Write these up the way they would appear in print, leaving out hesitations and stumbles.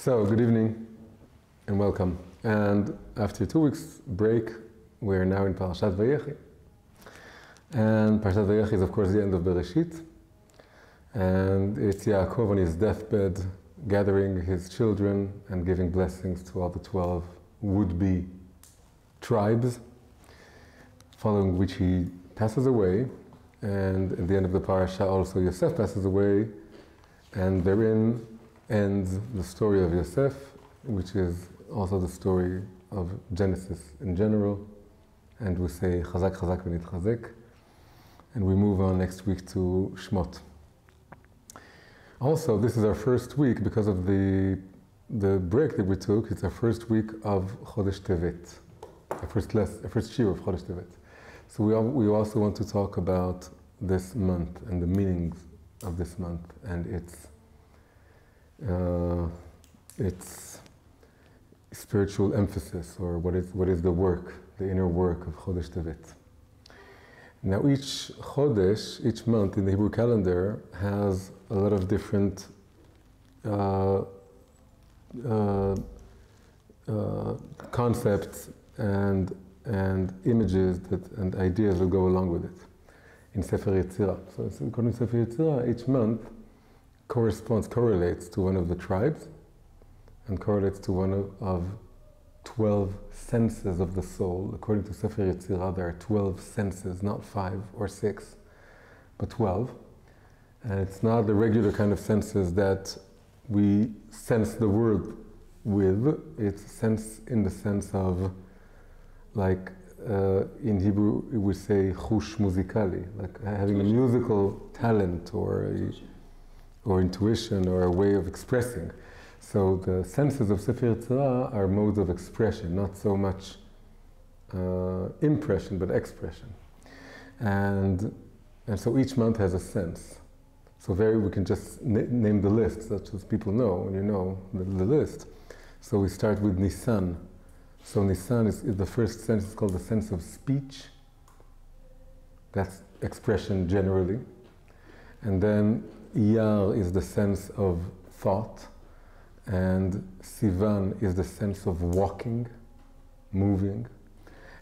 So, good evening and welcome. And after 2 weeks break, we're now in Parashat Vayechi. And Parashat Vayechi is, of course, the end of Bereshit. And it's Yaakov on his deathbed, gathering his children and giving blessings to all the 12 would-be tribes, following which he passes away. And at the end of the parasha, also Yosef passes away, and therein ends the story of Yosef, which is also the story of Genesis in general. And we say Chazak, Chazak, v'nitchazek. And we move on next week to Shmot. Also, this is our first week because of the break that we took. It's our first week of Chodesh Tevet, our first shiur of Chodesh Tevet. So we also want to talk about this month and the meanings of this month and its spiritual emphasis, or what is the work, the inner work of Chodesh Tevet. Now each Chodesh, each month in the Hebrew calendar, has a lot of different concepts and images and ideas that go along with it in Sefer Yetzirah. So according to Sefer Yetzirah, each month correlates to one of the tribes and correlates to one of 12 senses of the soul. According to Sefer Yetzirah, there are 12 senses, not 5 or 6, but 12. And it's not the regular kind of senses that we sense the world with. It's sense in the sense of, like in Hebrew we say chush muzikali, like having a musical talent or intuition or a way of expressing. So the senses of Sefer Yetzirah are modes of expression, not so much impression, but expression. And so each month has a sense. So we can just name the list, such as people know when you know the list. So we start with Nisan. So Nisan is the first sense, is called the sense of speech. That's expression generally. And then Iyar is the sense of thought. And Sivan is the sense of walking, moving.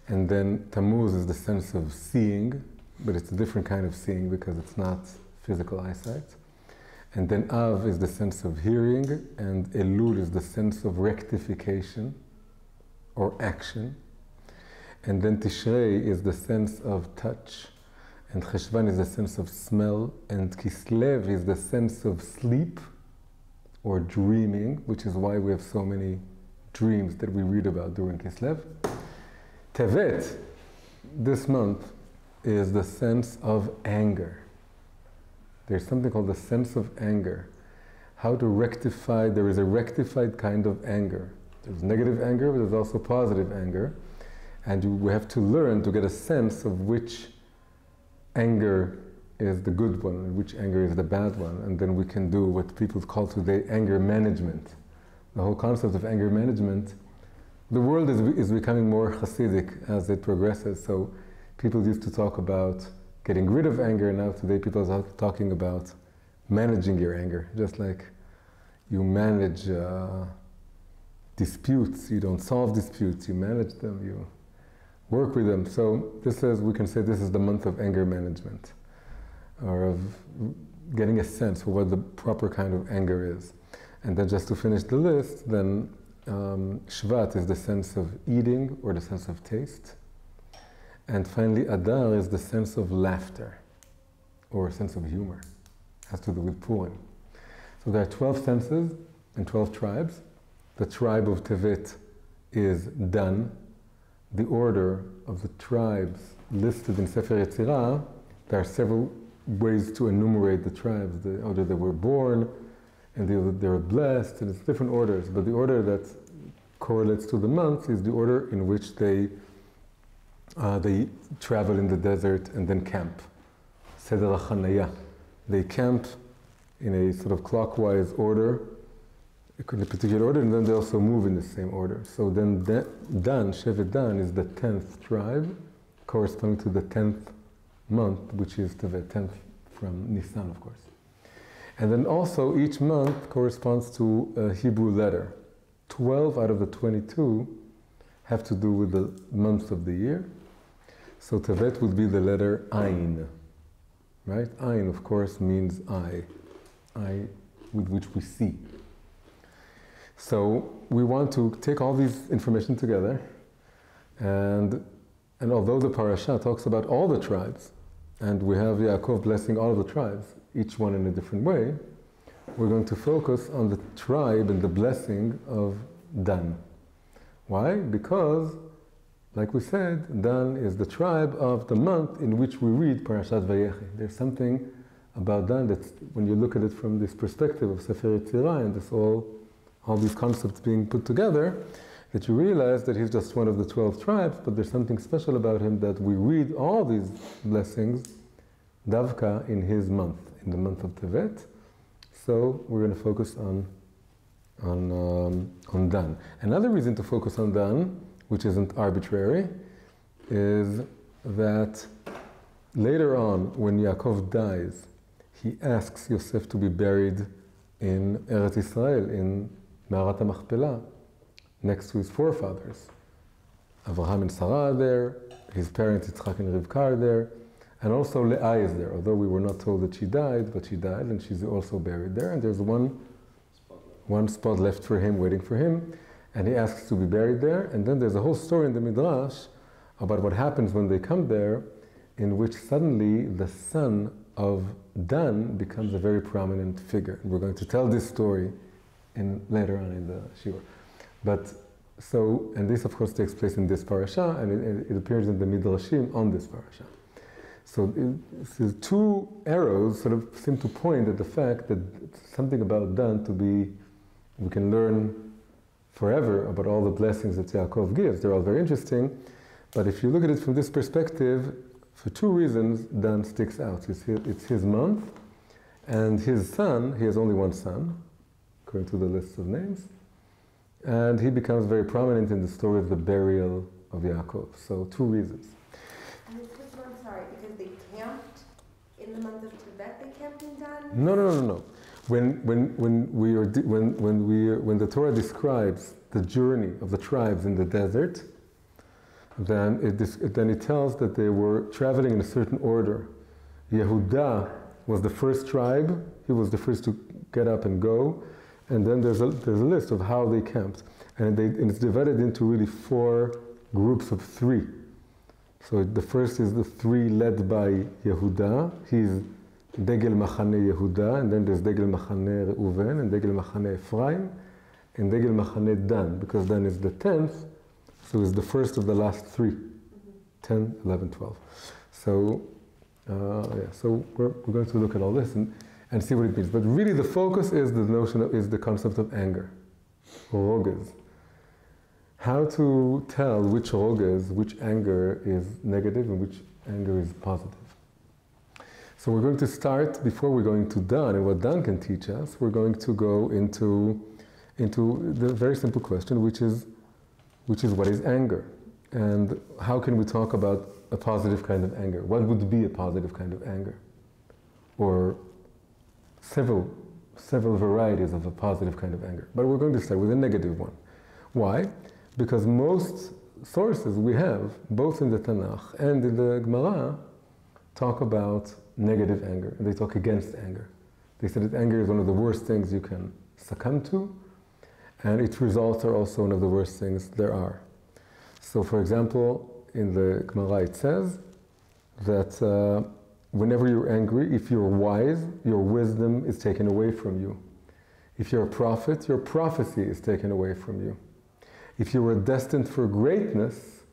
And then Tammuz is the sense of seeing, but it's a different kind of seeing because it's not physical eyesight. And then Av is the sense of hearing, and Elul is the sense of rectification or action. And then Tishrei is the sense of touch, and Cheshvan is the sense of smell, and Kislev is the sense of sleep or dreaming, which is why we have so many dreams that we read about during Kislev. Tevet, this month, is the sense of anger. There's something called the sense of anger. How to rectify, there is a rectified kind of anger. There's negative anger, but there's also positive anger. And we have to learn to get a sense of which anger is the good one and which anger is the bad one. And then we can do what people call today anger management. The whole concept of anger management, the world is becoming more Hasidic as it progresses. So people used to talk about getting rid of anger. Now today people are talking about managing your anger. Just like you manage disputes, you don't solve disputes, you manage them, you work with them. So we can say this is the month of anger management, or of getting a sense of what the proper kind of anger is. And then just to finish the list, then Shvat is the sense of eating or the sense of taste. And finally, Adar is the sense of laughter, or a sense of humor. It has to do with Purim. So there are 12 senses and 12 tribes. The tribe of Tevet is Dan. The order of the tribes listed in Sefer Yetzirah, there are several ways to enumerate the tribes. The order they were born, and they were blessed, and it's different orders. But the order that correlates to the month is the order in which they travel in the desert and then camp. Seder HaChanaya. They camp in a sort of clockwise order, in a particular order, and then they also move in the same order. So then Dan, Shevet Dan, is the 10th tribe, corresponding to the 10th month, which is the 10th from Nisan, of course. And then also each month corresponds to a Hebrew letter. 12 out of the 22 have to do with the months of the year. So Tevet would be the letter Ayin, right? Ayin, of course, means eye with which we see. So we want to take all these information together, and although the parasha talks about all the tribes, and we have Yaakov blessing all of the tribes, each one in a different way, we're going to focus on the tribe and the blessing of Dan. Why? Because, like we said, Dan is the tribe of the month in which we read Parashat Vayechi. There's something about Dan that, when you look at it from this perspective of Sefer Yetzirah and this all these concepts being put together, that you realize that he's just one of the 12 tribes, but there's something special about him that we read all these blessings davka in his month, in the month of Tevet. So we're going to focus on Dan. Another reason to focus on Dan, which isn't arbitrary, is that later on, when Yaakov dies, he asks Yosef to be buried in Eretz Israel, in Ma'arat HaMachpelah, next to his forefathers. Avraham and Sarah are there, his parents Yitzchak and Rivka are there, and also Leah is there, although we were not told that she died, but she died and she's also buried there, and there's one spot left for him, waiting for him, and he asks to be buried there. And then there's a whole story in the Midrash about what happens when they come there, in which suddenly the son of Dan becomes a very prominent figure. And we're going to tell this story later on in the Shiur. And this of course takes place in this parasha, and it appears in the Midrashim on this parasha. So these two arrows sort of seem to point at the fact that something about Dan we can learn forever about all the blessings that Yaakov gives. They're all very interesting, but if you look at it from this perspective, for two reasons, Dan sticks out. It's his month, and his son, he has only one son, according to the list of names, and he becomes very prominent in the story of the burial of Yaakov. So two reasons. And it's just one, sorry, because they camped in the month of Tevet, they camped in Dan? No. When the Torah describes the journey of the tribes in the desert, then it tells that they were traveling in a certain order. Yehuda was the first tribe; he was the first to get up and go, and then there's a list of how they camped, and it's divided into really 4 groups of 3. So the first is the 3 led by Yehuda. He's Degel Machane Yehuda, and then there's Degel Machane Reuven, and Degel Machane Ephraim, and Degel Machane Dan, because Dan is the 10th, so it's the first of the last 3, 10, 11, 12. So, so we're going to look at all this and see what it means. But really the focus is the concept of anger, roges. How to tell which anger is negative and which anger is positive. So we're going to start, before we're going to Dan and what Dan can teach us, we're going to go into the very simple question, which is what is anger? And how can we talk about a positive kind of anger? What would be a positive kind of anger? Or several varieties of a positive kind of anger. But we're going to start with a negative one. Why? Because most sources we have, both in the Tanakh and in the Gemara, talk about negative anger, and they talk against anger. They say that anger is one of the worst things you can succumb to, and its results are also one of the worst things there are. So for example, in the Gemara it says that whenever you're angry, if you're wise, your wisdom is taken away from you. If you're a prophet, your prophecy is taken away from you. If you were destined for greatness,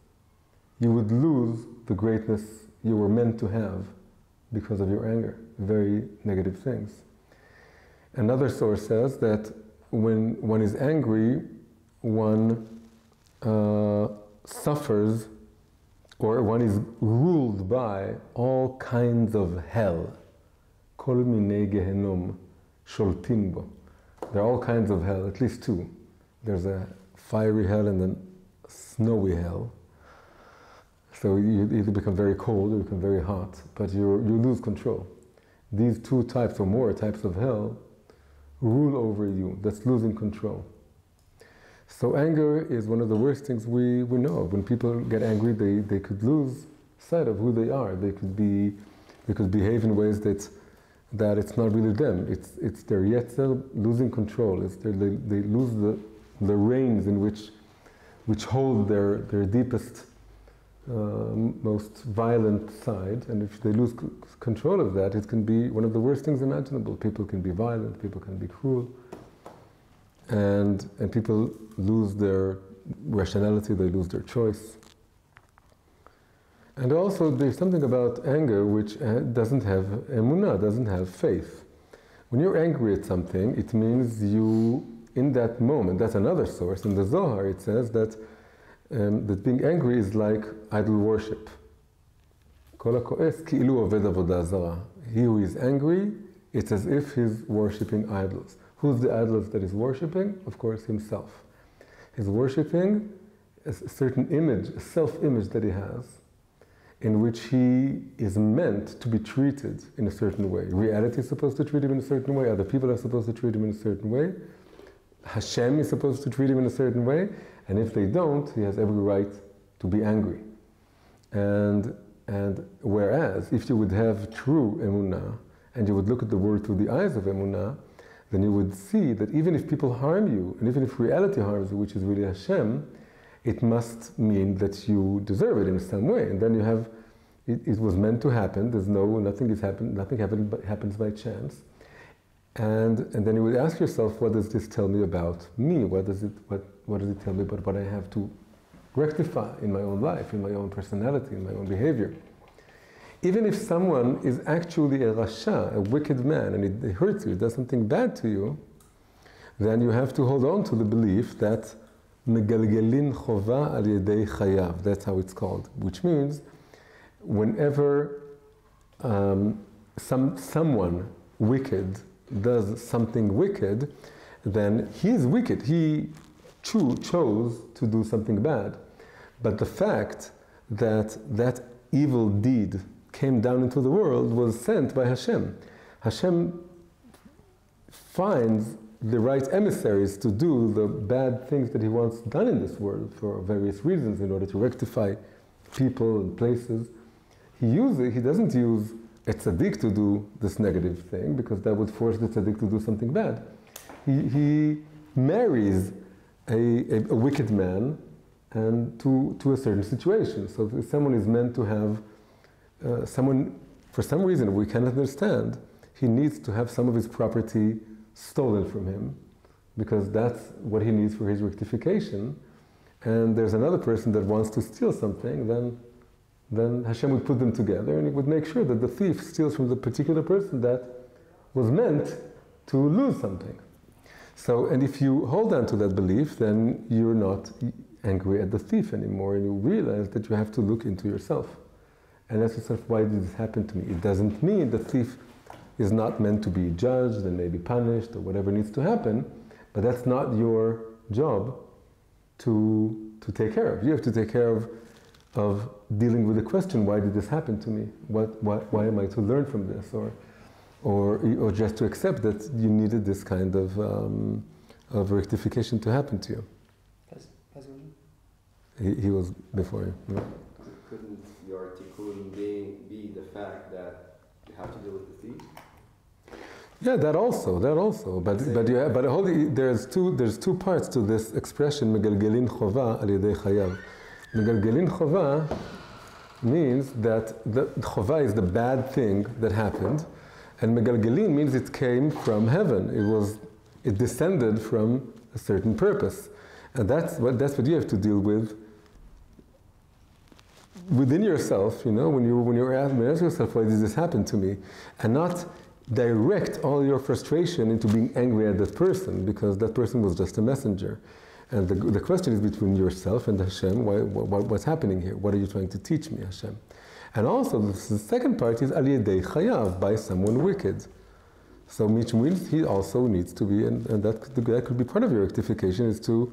you would lose the greatness you were meant to have because of your anger. Very negative things. Another source says that when one is angry, one suffers, or one is ruled by all kinds of hell. Kol minei gehenom sholtin bo. There are all kinds of hell, at least 2. There's a fiery hell and then snowy hell. So you either become very cold or you become very hot, but you lose control. these two types or more types of hell rule over you. That's losing control. So anger is one of the worst things we know of. When people get angry, they could lose sight of who they are. They could behave in ways that it's not really them. It's their yetzer losing control. They lose the reins in which hold their deepest, most violent side. And if they lose control of that, it can be one of the worst things imaginable. People can be violent, people can be cruel. And people lose their rationality, they lose their choice. And also there's something about anger which doesn't have emunah, doesn't have faith. When you're angry at something, it means you, in that moment, that's another source. In the Zohar it says that being angry is like idol worship. He who is angry, it's as if he's worshipping idols. Who's the idols that he's worshipping? Of course, himself. He's worshipping a certain image, a self-image that he has, in which he is meant to be treated in a certain way. Reality is supposed to treat him in a certain way, other people are supposed to treat him in a certain way, Hashem is supposed to treat him in a certain way, and if they don't, he has every right to be angry. And whereas, if you would have true emunah, and you would look at the world through the eyes of emunah, then you would see that even if people harm you, and even if reality harms you, which is really Hashem, it must mean that you deserve it in some way. And then you have, it was meant to happen. Nothing happens by chance. And then you would ask yourself, what does this tell me about me? What does it tell me about what I have to rectify in my own life, in my own personality, in my own behavior? Even if someone is actually a rasha, a wicked man, and it hurts you, does something bad to you, then you have to hold on to the belief that megalgelin chova al yedei chayav, that's how it's called, which means whenever someone wicked does something wicked, then he is wicked. He chose to do something bad. But the fact that that evil deed came down into the world was sent by Hashem. Hashem finds the right emissaries to do the bad things that he wants done in this world for various reasons in order to rectify people and places. He doesn't use a tzaddik to do this negative thing because that would force the tzaddik to do something bad. He marries a wicked man and to a certain situation. So if someone is meant to have someone, for some reason we cannot understand, he needs to have some of his property stolen from him because that's what he needs for his rectification. And there's another person that wants to steal something, then Hashem would put them together and he would make sure that the thief steals from the particular person that was meant to lose something. So, and if you hold on to that belief, then you're not angry at the thief anymore, and you realize that you have to look into yourself and ask yourself, why did this happen to me? It doesn't mean the thief is not meant to be judged and maybe punished or whatever needs to happen, but that's not your job to take care of. You have to take care of dealing with the question, why did this happen to me? Why am I to learn from this? Or just to accept that you needed this kind of rectification to happen to you. He was before you. Yeah. Couldn't your tikkun be the fact that you have to deal with the thief? Yeah, that also. There's two parts to this expression. Megalgelin chova al yedei chayav. Megalgelin chova means that the chova is the bad thing that happened, and megalgelin means it came from heaven. It descended from a certain purpose, and that's what you have to deal with within yourself. You know, when you ask yourself, why did this happen to me, and not direct all your frustration into being angry at that person, because that person was just a messenger. And the question is between yourself and Hashem, what's happening here? What are you trying to teach me, Hashem? And also, the second part is al yedei chayav, by someone wicked. So which means he also needs to be, and that could be part of your rectification, is to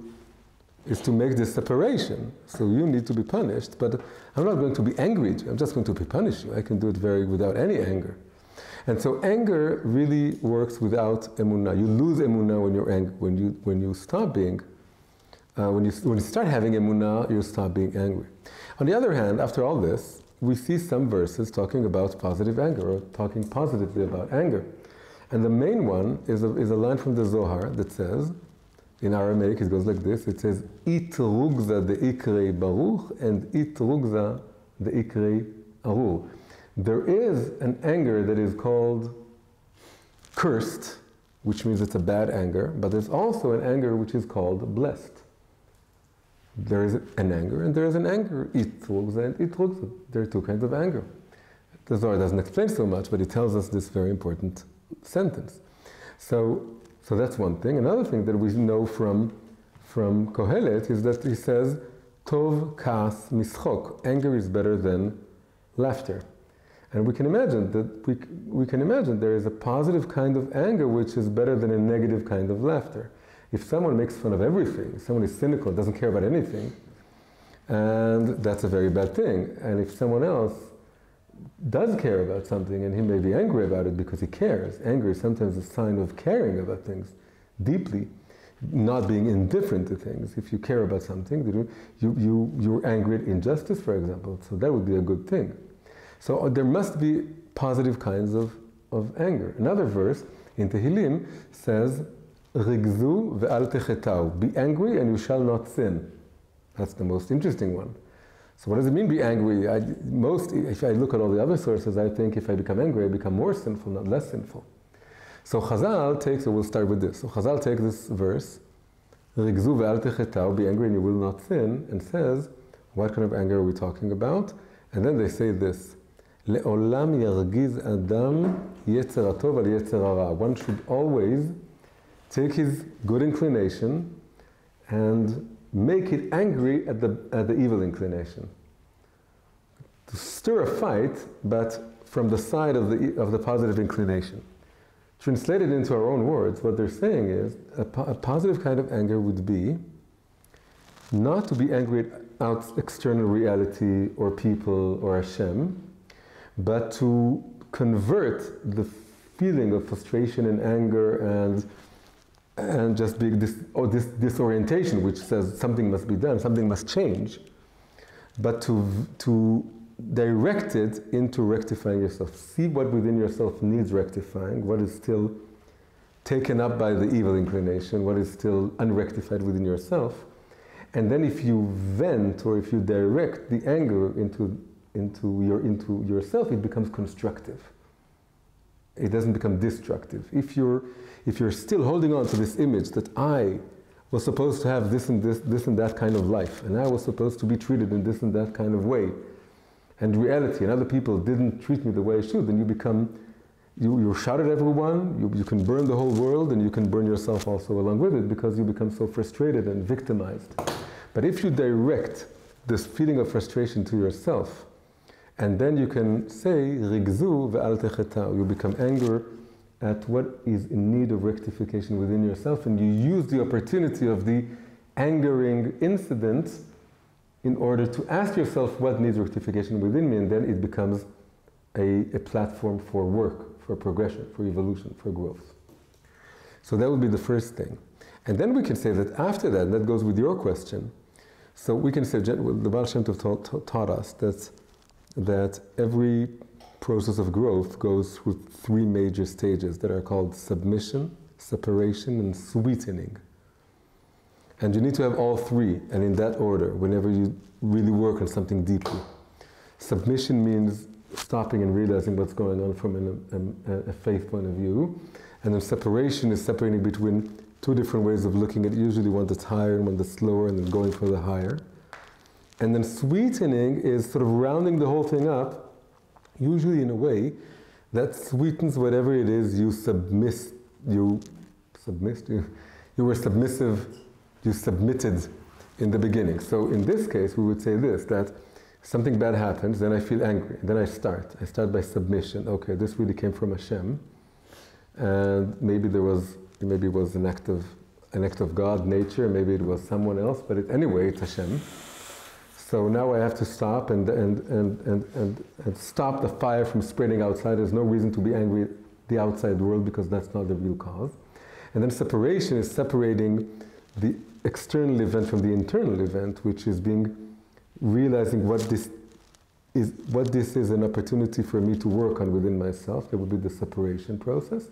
make this separation. So you need to be punished, but I'm not going to be angry at you, I'm just going to punish you. I can do it without any anger. And so anger really works without emunah. You lose emunah when you're angry. When you stop being, when you start having emunah, you stop being angry. On the other hand, after all this, we see some verses talking about positive anger, or talking positively about anger. And the main one is a line from the Zohar that says, in Aramaic it goes like this, it says, Itrugza de ikrei baruch, and Itrugza de ikrei arur. There is an anger that is called cursed, which means it's a bad anger, but there's also an anger which is called blessed. There is an anger, and there is an anger, Itrugza and Itrugza. There are two kinds of anger. The Zohar doesn't explain so much, but it tells us this very important sentence. So that's one thing. Another thing that we know from Kohelet is that he says, Tov kas mischok. Anger is better than laughter. And we can imagine that we can imagine there is a positive kind of anger which is better than a negative kind of laughter. If someone makes fun of everything, someone is cynical, doesn't care about anything, and that's a very bad thing. And if someone else does care about something, and he may be angry about it because he cares. Anger is sometimes a sign of caring about things deeply, not being indifferent to things. If you care about something, you're angry at injustice, for example, so that would be a good thing. So there must be positive kinds of anger. Another verse in Tehillim says, Rigzu ve'al techetau. Be angry and you shall not sin. That's the most interesting one. So what does it mean, be angry? If I look at all the other sources, I think if I become angry, I become more sinful, not less sinful. So Chazal takes, we'll start with this. So Chazal takes this verse, Rigzu ve'al techetau, be angry and you will not sin, and says, what kind of anger are we talking about? And then they say this, Le'olam yargiz adam yetzer hatov al yetzer hara. One should always take his good inclination and make it angry at the evil inclination. To stir a fight, but from the side of the positive inclination. Translated into our own words, what they're saying is, a positive kind of anger would be not to be angry at external reality or people or Hashem, but to convert the feeling of frustration and anger and just being this disorientation, which says something must be done, something must change, but to direct it into rectifying yourself. See what within yourself needs rectifying, what is still taken up by the evil inclination, what is still unrectified within yourself. And then if you vent or if you direct the anger into yourself, it becomes constructive. It doesn't become destructive. If you're still holding on to this image that I was supposed to have this and that kind of life, and I was supposed to be treated in this and that kind of way, and reality and other people didn't treat me the way I should, then you shout at everyone, you can burn the whole world, and you can burn yourself also along with it, because you become so frustrated and victimized. But if you direct this feeling of frustration to yourself, and then you can say, Rigzu ve'al techetau, you become angry at what is in need of rectification within yourself, and you use the opportunity of the angering incident in order to ask yourself what needs rectification within me, and then it becomes a platform for work, for progression, for evolution, for growth. So that would be the first thing. And then we can say that after that, and that goes with your question, so we can say, the Baal Shem Tov taught us that every process of growth goes through three major stages that are called submission, separation, and sweetening. And you need to have all three, and in that order, whenever you really work on something deeply. Submission means stopping and realizing what's going on from a faith point of view. And then separation is separating between two different ways of looking at it, usually one that's higher and one that's lower, and then going for the higher. And then sweetening is sort of rounding the whole thing up, usually in a way that sweetens whatever it is you were submissive, you submitted in the beginning. So in this case, we would say this, that something bad happens, then I feel angry, then I start by submission. Okay, this really came from Hashem, and maybe it was an act of God, nature, maybe it was someone else, but anyway, it's Hashem. So now I have to stop and stop the fire from spreading outside. There's no reason to be angry at the outside world because that's not the real cause. And then separation is separating the external event from the internal event, which is realizing what this is an opportunity for me to work on within myself. That would be the separation process.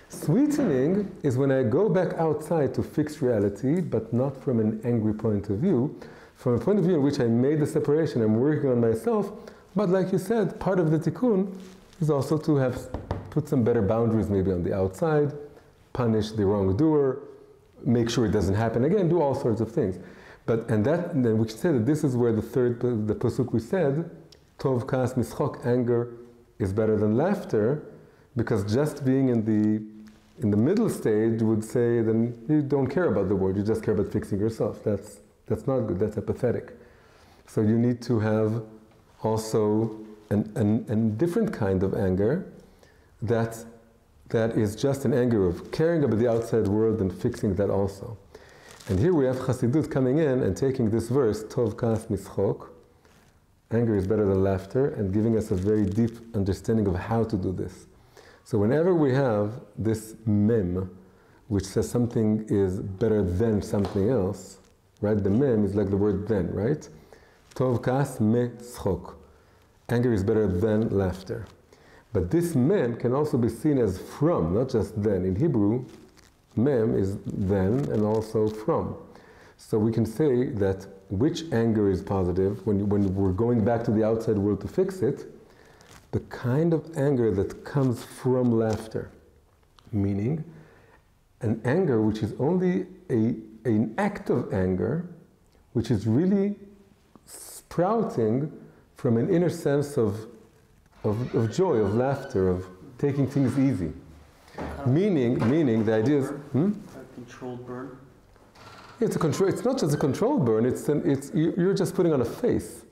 Sweetening is when I go back outside to fix reality, but not from an angry point of view, from a point of view in which I made the separation, I'm working on myself, but like you said, part of the tikkun is also to have put some better boundaries maybe on the outside, punish the wrongdoer, make sure it doesn't happen again, do all sorts of things. And then we can say that this is where the pasuk we said, Tov kas mischok, anger is better than laughter, because just being in the middle stage would say then you don't care about the world, you just care about fixing yourself. That's not good, that's apathetic. So you need to have also a different kind of anger that is just an anger of caring about the outside world and fixing that also. And here we have Chassidut coming in and taking this verse, Tov kas mischok, anger is better than laughter, and giving us a very deep understanding of how to do this. So whenever we have this mem, which says something is better than something else, right? The mem is like the word then, right? Tov kas mischok, anger is better than laughter. But this mem can also be seen as from, not just then. In Hebrew, mem is then and also from. So we can say that which anger is positive when we're going back to the outside world to fix it, the kind of anger that comes from laughter, meaning an anger which is only an act of anger, which is really sprouting from an inner sense of joy, of laughter, of taking things easy. Meaning the idea is... A controlled burn? It's not just a controlled burn, you're just putting on a face.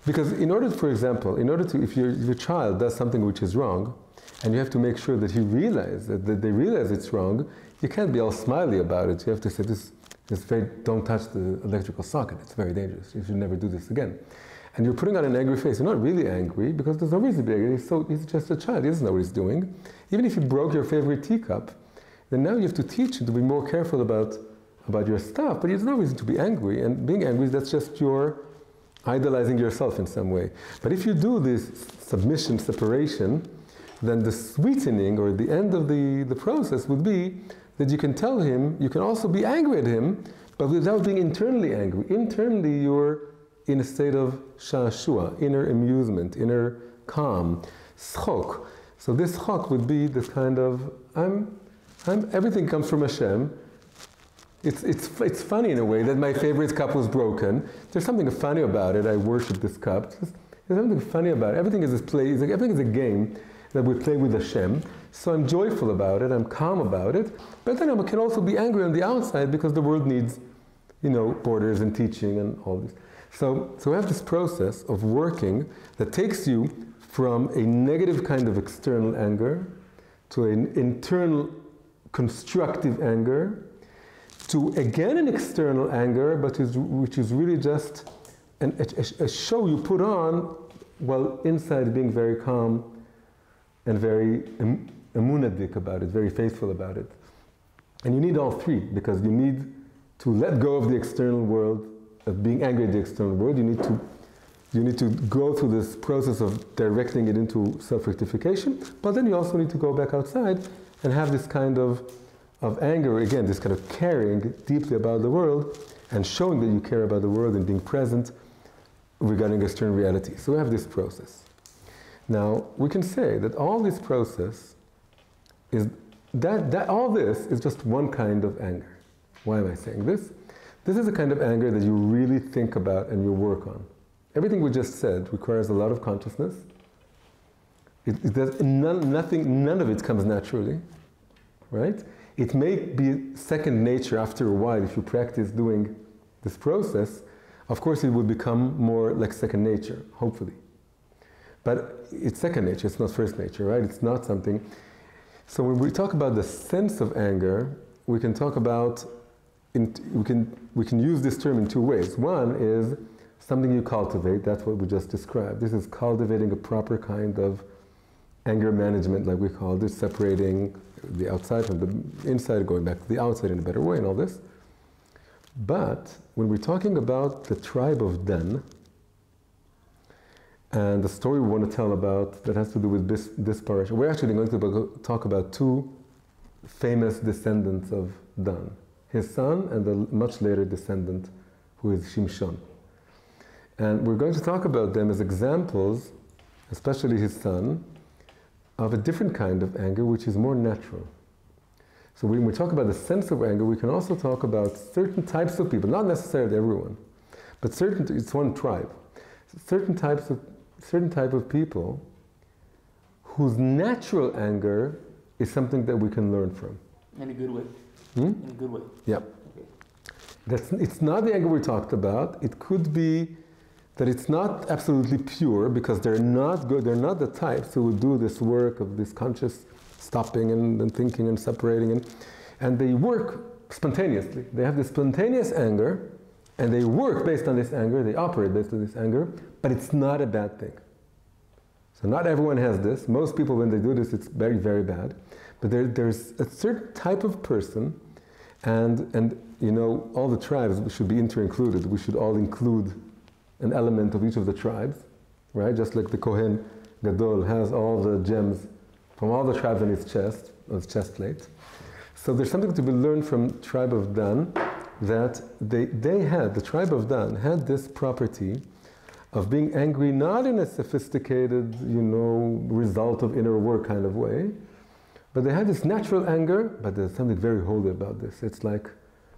Because for example, if your child does something which is wrong, and you have to make sure that that they realize it's wrong, you can't be all smiley about it. You have to say, don't touch the electrical socket, it's very dangerous, you should never do this again. And you're putting on an angry face. You're not really angry because there's no reason to be angry. He's just a child, he doesn't know what he's doing. Even if he broke your favorite teacup, then now you have to teach him to be more careful about your stuff, but there's no reason to be angry. And being angry, that's just your idolizing yourself in some way. But if you do this submission, separation, then the sweetening or the end of the process would be that you can tell him, you can also be angry at him, but without being internally angry. Internally you're in a state of shashua, inner amusement, inner calm, schok. So this schok would be this kind of, everything comes from Hashem. It's funny in a way that my favorite cup was broken. There's something funny about it. I worship this cup. There's something funny about it. Everything is this play. Everything is a game that we play with Hashem. So I'm joyful about it. I'm calm about it. But then I can also be angry on the outside because the world needs, borders and teaching and all this. So we have this process of working that takes you from a negative kind of external anger to an internal constructive anger, to again an external anger, but which is really just a show you put on while inside being very calm and very emunadik about it, very faithful about it. And you need all three, because you need to let go of the external world, of being angry at the external world. You need to go through this process of directing it into self-rectification, but then you also need to go back outside and have this kind of anger, again, this kind of caring deeply about the world and showing that you care about the world and being present regarding external reality. So we have this process. Now, we can say that all this process is, all this is just one kind of anger. Why am I saying this? This is a kind of anger that you really think about and you work on. Everything we just said requires a lot of consciousness. None of it comes naturally, right? It may be second nature after a while if you practice doing this process. Of course, it will become more like second nature, hopefully. But it's second nature, it's not first nature, right? It's not something. So when we talk about the sense of anger, we can talk about, we can use this term in two ways. One is something you cultivate. That's what we just described. This is cultivating a proper kind of anger management, like we called it, separating the outside from the inside, going back to the outside in a better way and all this. But when we're talking about the tribe of Dan, and the story we want to tell about that has to do with this parasha, we're actually going to talk about two famous descendants of Dan, his son and the much later descendant who is Shimshon. And we're going to talk about them as examples, especially his son, of a different kind of anger which is more natural. So when we talk about the sense of anger, we can also talk about certain types of people, not necessarily everyone, but it's one tribe. Certain type of people whose natural anger is something that we can learn from. In a good way. In a good way. Yeah. It's not the anger we talked about. It could be that it's not absolutely pure because they're not good. They're not the types who would do this work of this conscious stopping and thinking and separating, and they work spontaneously. They have this spontaneous anger, and they work based on this anger. They operate based on this anger, but it's not a bad thing. So not everyone has this. Most people, when they do this, it's very, very bad. But there's a certain type of person, and you know, all the tribes should be inter-included. We should all include an element of each of the tribes, right? Just like the Kohen Gadol has all the gems from all the tribes on his chest plate. So there's something to be learned from tribe of Dan, that the tribe of Dan had this property of being angry not in a sophisticated, you know, result of inner work kind of way, but they had this natural anger, but there's something very holy about this. It's like,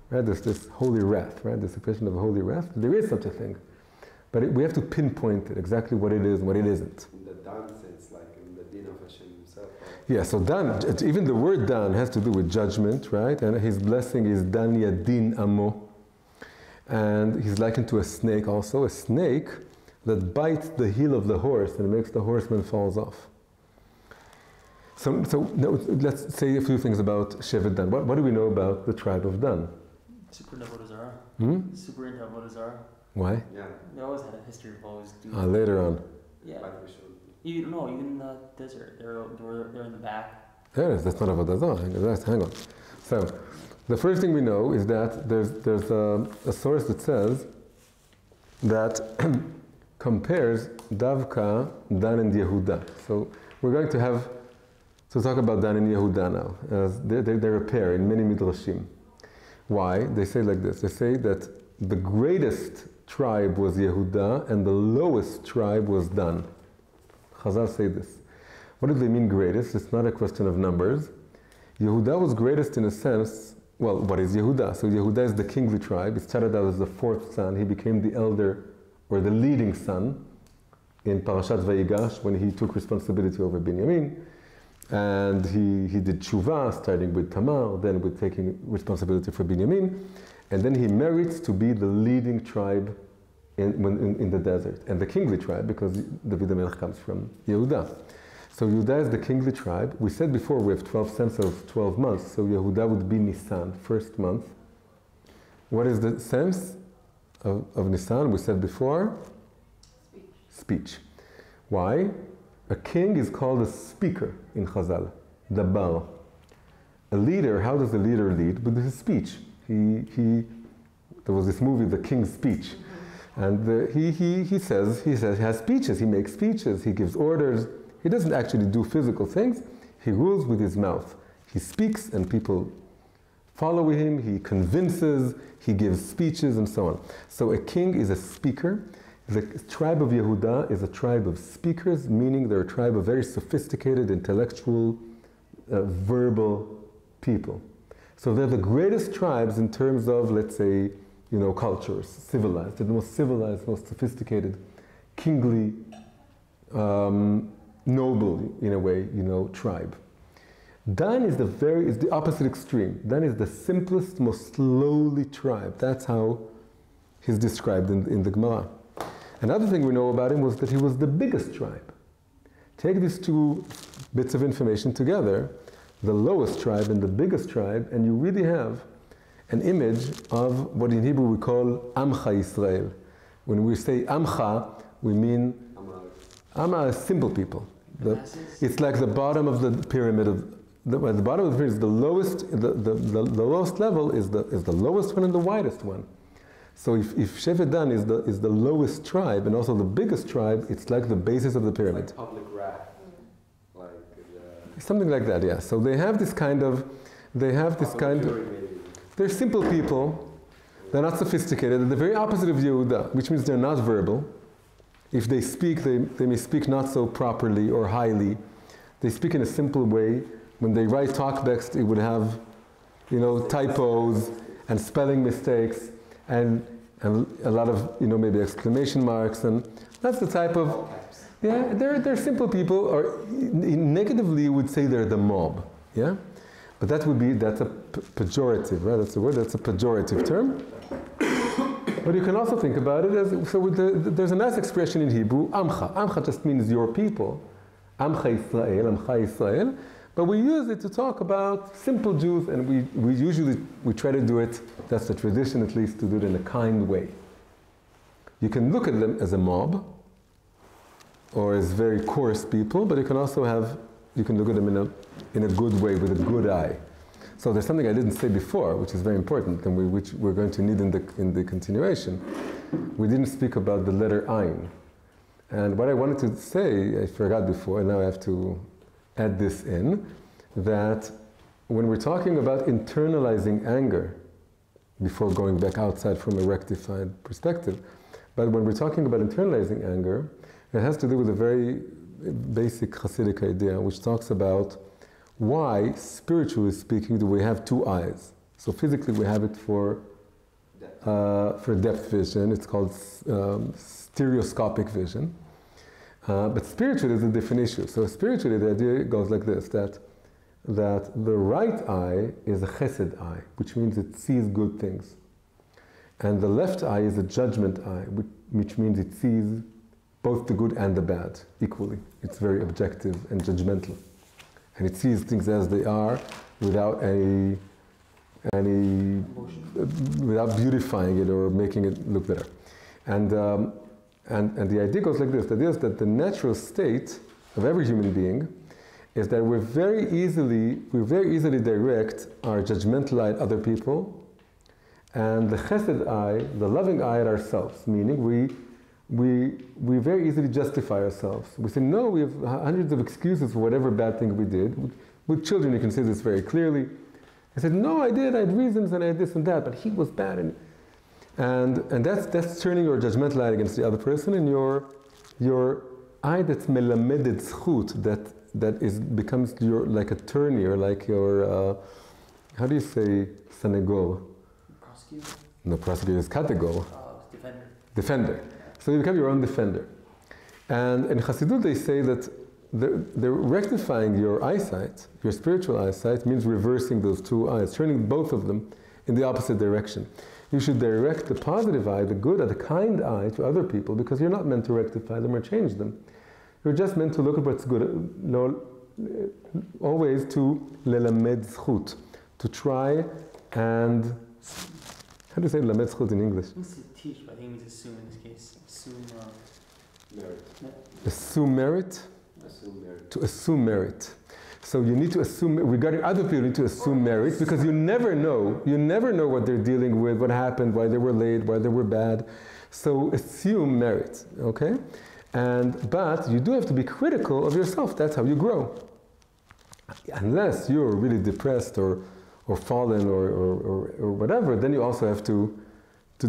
right, there's this holy wrath, right? This expression of holy wrath. There is such a thing. But we have to pinpoint it, exactly what it is and what it isn't. In the Dan sense, like in the din of Hashem himself. Yeah, so Dan, even the word Dan has to do with judgment, right? And his blessing is Dan Yadin Amo. And he's likened to a snake also, a snake that bites the heel of the horse and makes the horseman falls off. So now, let's say a few things about Shevet Dan. What do we know about the tribe of Dan? Super into Avodah Zarah. Super into Avodah Zarah. Why? Yeah. They always had a history of always doing. Later on. Yeah. Like we should. Even in the desert, they're in the back. There it is. That's not Avodah Zarah. Hang on. So, the first thing we know is that there's a source that says that compares Davka, Dan, and Yehuda. So we're going to talk about Dan and Yehuda now. As they're a pair in many midrashim. Why? They say like this. They say that the greatest tribe was Yehuda and the lowest tribe was Dan. Chazal say this. What do they mean greatest? It's not a question of numbers. Yehuda was greatest in a sense. Well, what is Yehuda? So Yehuda is the kingly tribe. It started out as the fourth son. He became the elder or the leading son in Parashat Vayigash when he took responsibility over Binyamin. And he did tshuva, starting with Tamar, then with taking responsibility for Binyamin. And then he merits to be the leading tribe in the desert. And the kingly tribe, because David HaMelech comes from Yehuda. So Yehuda is the kingly tribe. We said before we have 12 sense of 12 months. So Yehuda would be Nisan, first month. What is the sense of Nisan? We said before? Speech. Why? A king is called a speaker in Chazal, Dabar. A leader, how does a leader lead? With his speech. There was this movie, The King's Speech. And he says, he has speeches, he makes speeches, he gives orders. He doesn't actually do physical things. He rules with his mouth. He speaks and people follow him, he convinces, he gives speeches and so on. So a king is a speaker. The tribe of Yehuda is a tribe of speakers, meaning they're a tribe of very sophisticated, intellectual, verbal people. So they're the greatest tribes in terms of, let's say, cultures, civilized. They're the most civilized, most sophisticated, kingly, noble, in a way, tribe. Dan is the opposite extreme. Dan is the simplest, most lowly tribe. That's how he's described in the Gemara. Another thing we know about him was that he was the biggest tribe. Take these two bits of information together, the lowest tribe and the biggest tribe, and you really have an image of what in Hebrew we call Amcha Yisrael, When we say Amcha, we mean Amma is simple people. It's like the bottom of the pyramid the bottom of the pyramid is the lowest. The lowest level is the lowest one and the widest one. So if Shevet Dan is the lowest tribe and also the biggest tribe, it's like the basis of the pyramid. Like public wrath. Like something like that, yeah. So they have this kind of. They're simple people. They're not sophisticated. They're the very opposite of Yehuda, which means they're not verbal. If they speak, they may speak not so properly or highly. They speak in a simple way. When they write talkbacks, it would have, typos and spelling mistakes and a lot of, maybe exclamation marks, and that's the type of, they're simple people, or negatively you would say they're the mob, yeah? But that's a pejorative, right? That's the word, that's a pejorative term. But you can also think about it as, there's a nice expression in Hebrew, Amcha. Amcha just means your people. Amcha Yisrael. But we use it to talk about simple Jews, and we usually try to do it, that's the tradition at least, to do it in a kind way. You can look at them as a mob, or as very coarse people, but you can also look at them in a good way, with a good eye. So there's something I didn't say before, which is very important, and which we're going to need in the continuation. We didn't speak about the letter Ayin. And what I wanted to say, I forgot before, and now I have to add this in, that when we're talking about internalizing anger, before going back outside from a rectified perspective, but when we're talking about internalizing anger, it has to do with a very basic Hasidic idea, which talks about why, spiritually speaking, do we have two eyes? So physically we have it for depth vision. It's called stereoscopic vision. But spiritually is a different issue. So spiritually the idea goes like this, that the right eye is a chesed eye, which means it sees good things. And the left eye is a judgment eye, which means it sees both the good and the bad equally. It's very objective and judgmental. And it sees things as they are without without beautifying it or making it look better. And the idea goes like this. The idea is that the natural state of every human being is that we very easily direct our judgmental eye at other people and the chesed eye, the loving eye, at ourselves, meaning we very easily justify ourselves. We say, no, we have hundreds of excuses for whatever bad thing we did. With children, you can see this very clearly. I said, no, I had reasons, and I had this and that, but he was bad. And that's turning your judgmental eye against the other person, and your eye that's melamedet zchut, that becomes your, like a attorney, or like your, how do you say sanegor? Prosecutor? No, prosecutor is kategor. Defender. So you become your own defender. And in Chassidut they say that they're rectifying your eyesight, your spiritual eyesight, means reversing those two eyes, turning both of them in the opposite direction. You should direct the positive eye, the good, the kind eye to other people, because you're not meant to rectify them or change them. You're just meant to look at what's good, always to lelamed zchut, to try and, how do you say lelamed zchut in English? It means to teach, but I think it means assume in this case. merit. Assume merit? Assume merit. To assume merit. So you need to assume, regarding other people, you need to assume merit, because you never know what they're dealing with, what happened, why they were late, why they were bad. So assume merit, okay? But you do have to be critical of yourself. That's how you grow. Unless you're really depressed or fallen or whatever, then you also have to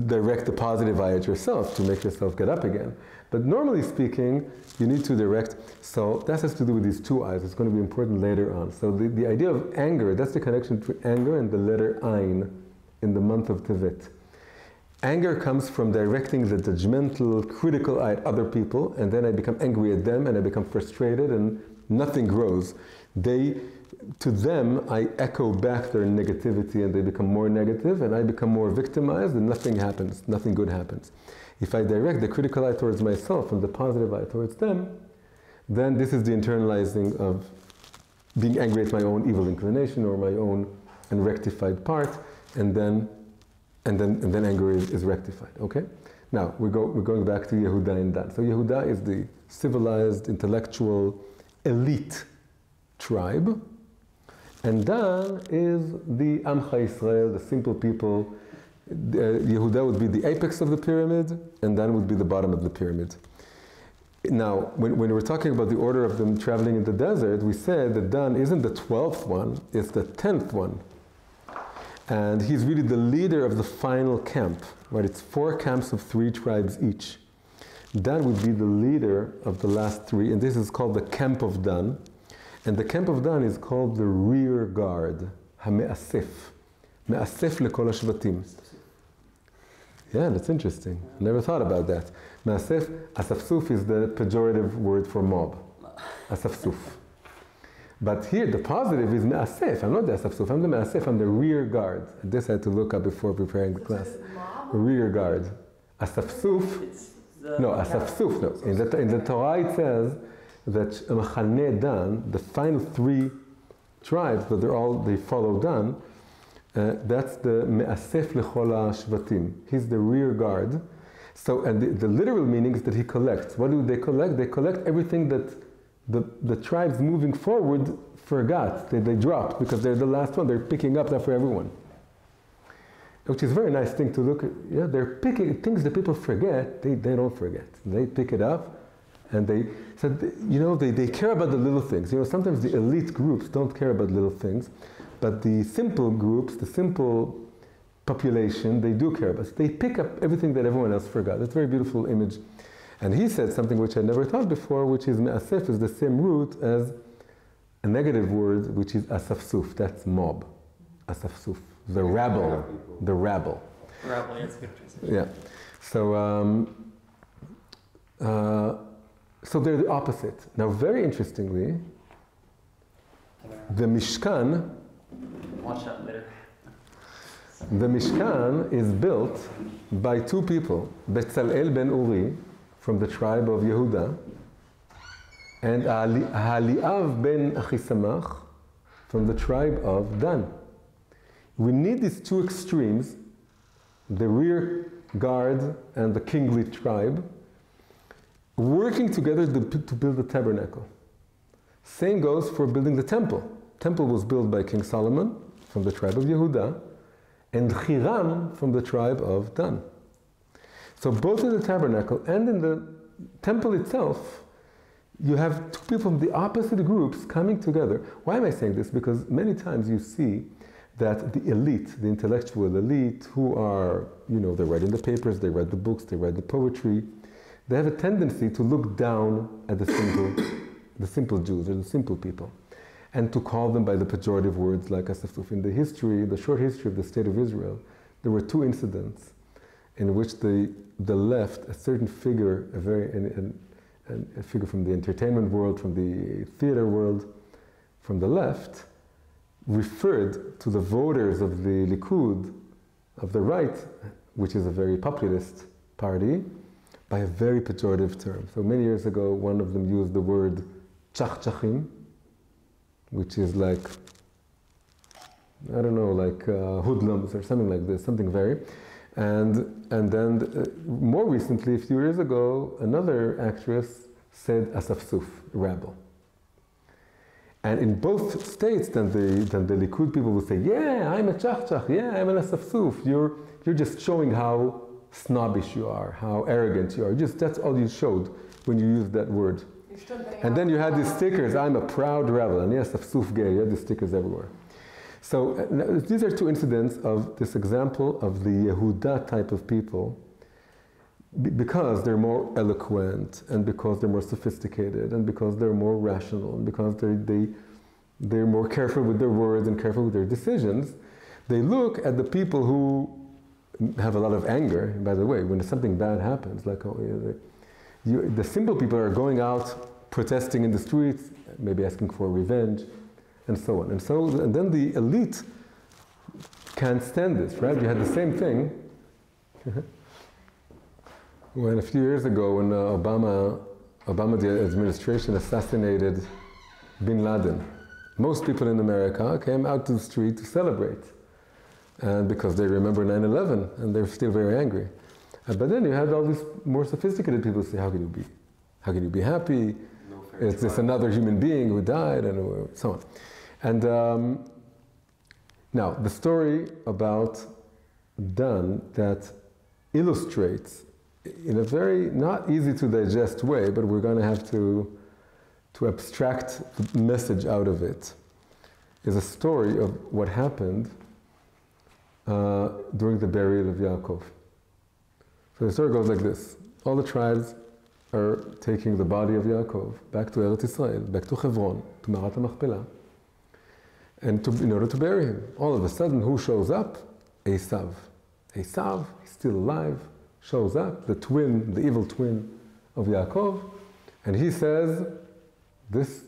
direct the positive eye at yourself to make yourself get up again. But normally speaking, you need to direct. So that has to do with these two eyes. It's going to be important later on. So the idea of anger, that's the connection between anger and the letter Ayin in the month of Tevet. Anger comes from directing the judgmental, critical eye at other people, and then I become angry at them, and I become frustrated, and nothing grows. To them, I echo back their negativity, and they become more negative, and I become more victimized, and nothing happens, nothing good happens. If I direct the critical eye towards myself and the positive eye towards them, then this is the internalizing of being angry at my own evil inclination or my own unrectified part, and then and then anger is rectified. Okay. Now we're going back to Yehuda and Dan. So Yehuda is the civilized, intellectual, elite tribe, and Dan is the Amcha Israel, the simple people. Yehuda would be the apex of the pyramid, and Dan would be the bottom of the pyramid. Now, when we were talking about the order of them traveling in the desert, we said that Dan isn't the 12th one, it's the 10th one. And he's really the leader of the final camp, right? It's 4 camps of 3 tribes each. Dan would be the leader of the last 3, and this is called the Camp of Dan. And the Camp of Dan is called the rear guard, ha-me'asef. Me'asef lekol hashvatim. Yeah, that's interesting. I never thought about that. Me'asef, asafsuf is the pejorative word for mob. Asafsuf. But here, the positive is me'asef. I'm not the asafsuf, I'm the me'asef, I'm the rear guard. This I had to look up before preparing the class. Rear guard. Asafsuf. No, asafsuf, no. In the Torah it says that Machane Dan, the final 3 tribes, but they follow Dan, that's the me'asef lechol hashvatim. He's the rear guard. So, and the literal meaning is that he collects. What do they collect? They collect everything that the tribes moving forward forgot. They dropped because they're the last one. They're picking up that for everyone. Which is a very nice thing to look at. Yeah, they're picking things that people forget. They don't forget. They pick it up, and they care about the little things. Sometimes the elite groups don't care about little things, but the simple groups, the simple population, they do care about. They pick up everything that everyone else forgot. It's a very beautiful image. And he said something which I never thought before, which is me'asef is the same root as a negative word, which is asafsuf. That's mob. Asafsuf. The rabble. The rabble. Rabble, that's a good translation. Yeah. So, so they're the opposite. Now, very interestingly, the Mishkan. Watch that later. The Mishkan is built by 2 people, Betzalel ben Uri, from the tribe of Yehuda, and Haliav ben Achisamach, from the tribe of Dan. We need these 2 extremes, the rear guard and the kingly tribe, working together to build the tabernacle. Same goes for building the temple. Temple was built by King Solomon from the tribe of Yehuda, and Hiram from the tribe of Dan. So both in the tabernacle and in the temple itself, you have 2 people from the opposite groups coming together. Why am I saying this? Because many times you see that the elite, the intellectual elite, who are, they write in the papers, they write the books, they write the poetry, they have a tendency to look down at the simple Jews, or the simple people, and to call them by the pejorative words like asafsuf. In the short history of the state of Israel, there were 2 incidents in which the left, a certain figure, a figure from the entertainment world, from the theater world, from the left, referred to the voters of the Likud, of the right, which is a very populist party, by a very pejorative term. So many years ago, one of them used the word chachchachim, which is like, I don't know, like hoodlums or something like this, something very. And then more recently, a few years ago, another actress said asafsuf, rabble. And in both states, then the Likud people will say, yeah, I'm a chachchach, yeah, I'm an asafsuf. You're just showing how snobbish you are, how arrogant you are. That's all you showed when you used that word. And then you had these stickers, I'm a proud rebel, and yes, asafsuf gay, you had these stickers everywhere. So these are 2 incidents of this example of the Yehuda type of people, because they're more eloquent, and because they're more sophisticated, and because they're more rational, and because they're more careful with their words and careful with their decisions. They look at the people who have a lot of anger. And by the way, when something bad happens, like the simple people are going out protesting in the streets, maybe asking for revenge, and so on. And then the elite can't stand this, right? You had the same thing when a few years ago, when Obama, the administration, assassinated bin Laden. Most people in America came out to the street to celebrate. and because they remember 9/11 and they're still very angry. But then you had all these more sophisticated people say, how can you be happy? No fair It's just trial. another human being who died, and so on. And now, the story about Dan that illustrates in a very not easy to digest way, but we're going to have to abstract the message out of it, is a story of what happened during the burial of Yaakov. So the story goes like this. All the tribes are taking the body of Yaakov back to Eretz Israel, back to Hebron, to Marat HaMachpelah, and in order to bury him. All of a sudden, who shows up? Esav. Esav, he's still alive, shows up, the evil twin of Yaakov, and he says, this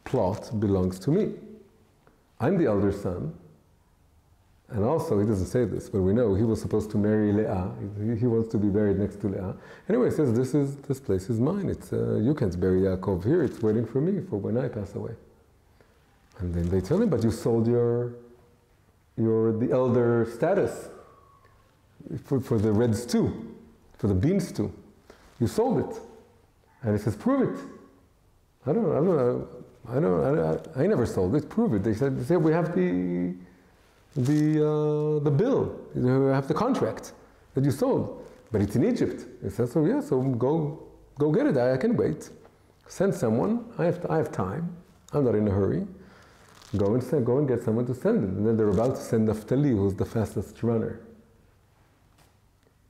plot belongs to me. I'm the elder son, and also, he doesn't say this, but we know he was supposed to marry Leah. He wants to be buried next to Leah. Anyway, he says, this place is mine. You can't bury Yaakov here. It's waiting for me for when I pass away. And then they tell him, but you sold the elder status for the red stew, for the bean stew. You sold it. And he says, prove it. I never sold it. Prove it. They said we have the bill. You have the contract that you sold, but it's in Egypt. He says, so yeah, so go get it. I can wait. Send someone. I have time. I'm not in a hurry. Go and get someone to send it. And then they're about to send Naphtali, who's the fastest runner.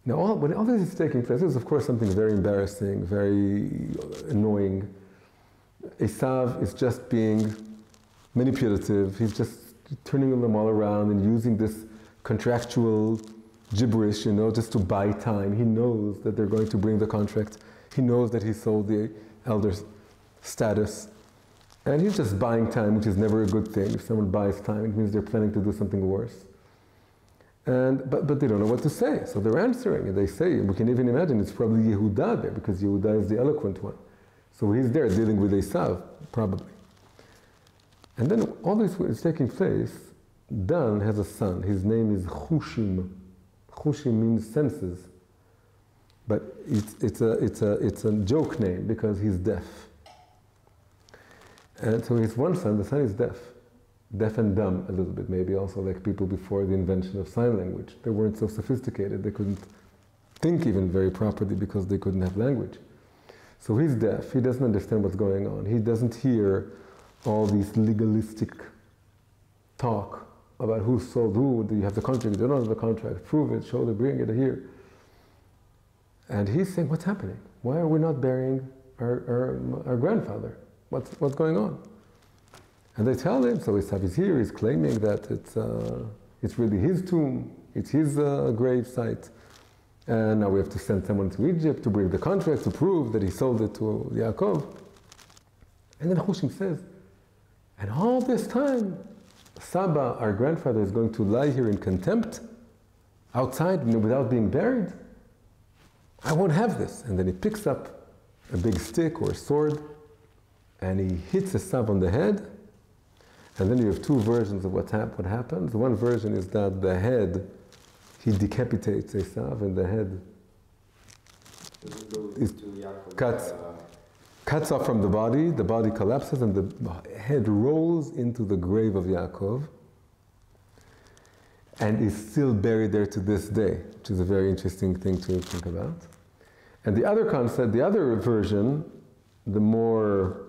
Now, when all this is taking place, this is of course something very embarrassing, very annoying. Esav is just being manipulative. He's just turning them all around and using this contractual gibberish, just to buy time. He knows that they're going to bring the contract. He knows that he sold the elder's status. And he's just buying time, which is never a good thing. If someone buys time, it means they're planning to do something worse. But they don't know what to say. So they're answering, and they say, we can even imagine it's probably Yehuda there, because Yehuda is the eloquent one. So he's there dealing with Esav, probably. And then all this is taking place. Dan has a son. His name is Chushim. Chushim means senses. But it's a joke name because he's deaf. And so his one son, the son is deaf. Deaf and dumb a little bit, maybe also like people before the invention of sign language. They weren't so sophisticated. They couldn't think even very properly because they couldn't have language. So he's deaf. He doesn't understand what's going on. He doesn't hear all these legalistic talk about who sold who. Do you have the contract? You don't have the contract. Prove it. Show it. Bring it here. And he's saying, what's happening? Why are we not burying our grandfather? What's going on? And they tell him, so Esav is here, he's claiming that it's really his tomb, it's his grave site. And now we have to send someone to Egypt to bring the contract to prove that he sold it to Yaakov. And then Chushim says, and all this time, Saba, our grandfather, is going to lie here in contempt, outside, without being buried? I won't have this. And then he picks up a big stick or a sword, and he hits Esav on the head. And then you have two versions of what happens. One version is that the head, he decapitates Esav, and the head is cuts off from the body collapses, and the head rolls into the grave of Yaakov, and is still buried there to this day, which is a very interesting thing to think about. And the other concept, the other version, the more,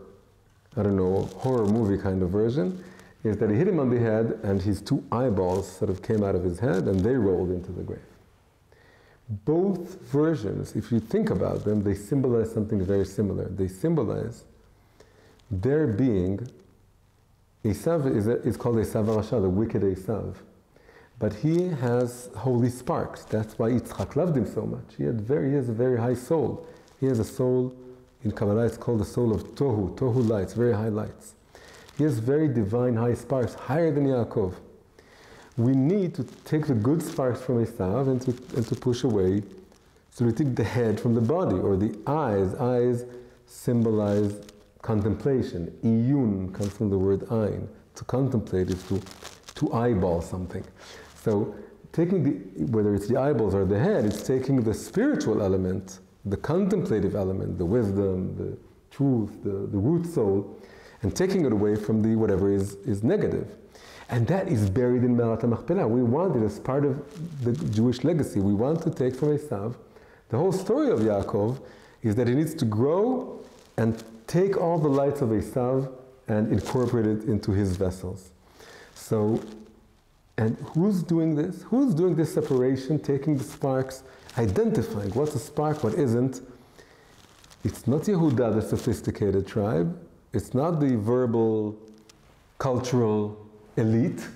horror movie kind of version, is that he hit him on the head and his two eyeballs sort of came out of his head and they rolled into the grave. Both versions, if you think about them, they symbolize something very similar. They symbolize their being. Esav is called Esav Rasha, the wicked Esav. But he has holy sparks. That's why Yitzchak loved him so much. He has a very high soul. He has a soul, in Kabbalah it's called the soul of Tohu lights, very high lights. He has very divine high sparks, higher than Yaakov. We need to take the good sparks from Esav and to push away. So we take the head from the body, or the eyes. Eyes symbolize contemplation. Iyun comes from the word ayin. To contemplate is to to eyeball something. So taking whether it's the eyeballs or the head, it's taking the spiritual element, the contemplative element, the wisdom, the truth, the root soul, and taking it away from the whatever is negative. And that is buried in Me'arat HaMachpelah. We want it as part of the Jewish legacy. We want to take from Esav. The whole story of Yaakov is that he needs to grow and take all the lights of Esav and incorporate it into his vessels. So, and who's doing this? Who's doing this separation, taking the sparks, identifying what's a spark, what isn't? It's not Yehuda, the sophisticated tribe. It's not the verbal, cultural elite.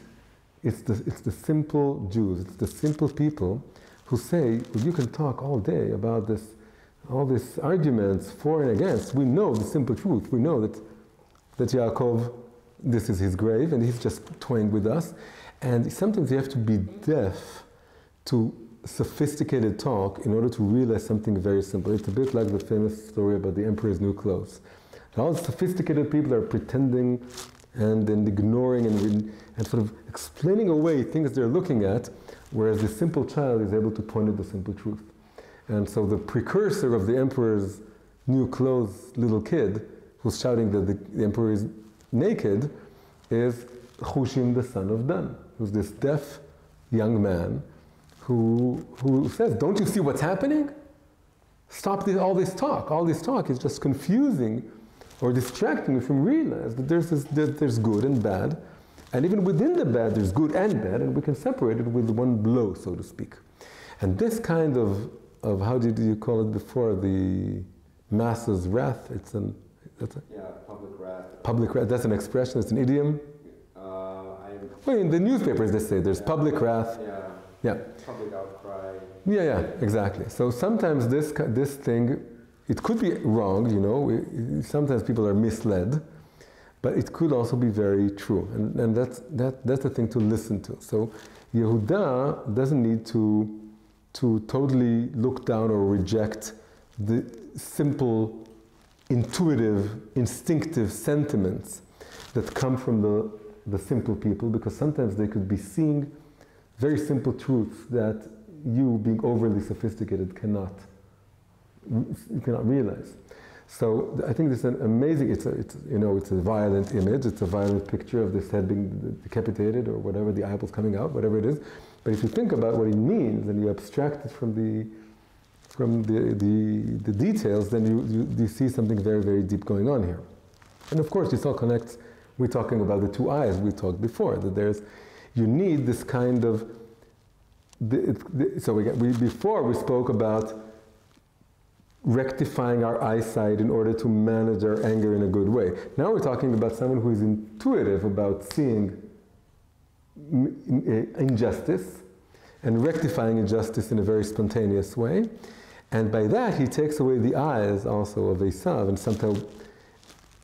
It's the simple Jews. It's the simple people who say, well, you can talk all day about this, all these arguments for and against. We know the simple truth. We know that Yaakov, this is his grave, and he's just toying with us. And sometimes you have to be deaf to sophisticated talk in order to realize something very simple. It's a bit like the famous story about the emperor's new clothes. All the sophisticated people are pretending and then ignoring and sort of explaining away things they're looking at, whereas the simple child is able to point at the simple truth. And so the precursor of the emperor's new clothes little kid, who's shouting that the emperor is naked, is Hushim, the son of Dan, who's this deaf young man who says, don't you see what's happening? Stop all this talk. All this talk is just confusing or distracting you from realize that there's good and bad, and even within the bad there's good and bad, and we can separate it with one blow, so to speak. And this kind of how did you call it before, the masses' wrath, Public wrath. Public wrath, that's an expression, it's an idiom. Well, in the newspapers they say there's public wrath. Yeah. Public outcry. Yeah, exactly. So sometimes this thing, it could be wrong, you know, sometimes people are misled, but it could also be very true. And that's the thing to listen to. So Yehuda doesn't need to totally look down or reject the simple, intuitive, instinctive sentiments that come from the simple people, because sometimes they could be seeing very simple truths that you, being overly sophisticated, you cannot realize. So I think this is an amazing, it's a violent image, it's a violent picture of this head being decapitated or whatever, the eyeballs coming out, whatever it is. But if you think about what it means and you abstract it from the details, then you see something very, very deep going on here. And of course, this all connects, we're talking about the two eyes we talked before, that you need this kind of, before we spoke about rectifying our eyesight in order to manage our anger in a good way. Now we're talking about someone who is intuitive about seeing injustice and rectifying injustice in a very spontaneous way. And by that he takes away the eyes also of Esav and somehow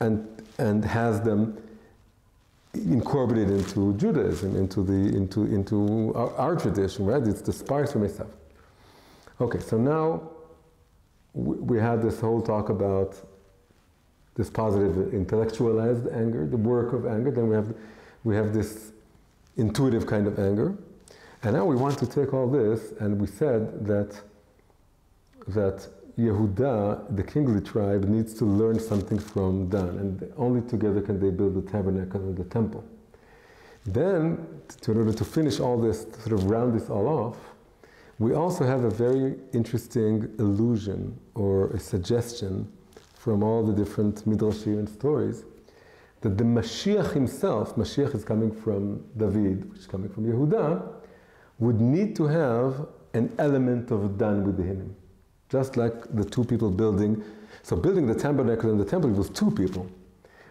and has them incorporated into Judaism, into our tradition, right? It's the sparks from Esav. Okay, so now we had this whole talk about this positive intellectualized anger, the work of anger. Then we have this intuitive kind of anger, and now we want to take all this, and we said that Yehuda, the kingly tribe, needs to learn something from Dan, and only together can they build the tabernacle and the temple. Then, in order to finish all this, to sort of round this all off, we also have a very interesting allusion or a suggestion from all the different midrashim and stories that the Mashiach himself, Mashiach is coming from David, which is coming from Yehuda, would need to have an element of Dan within him. Just like the two people building. So building the tabernacle and the temple was two people.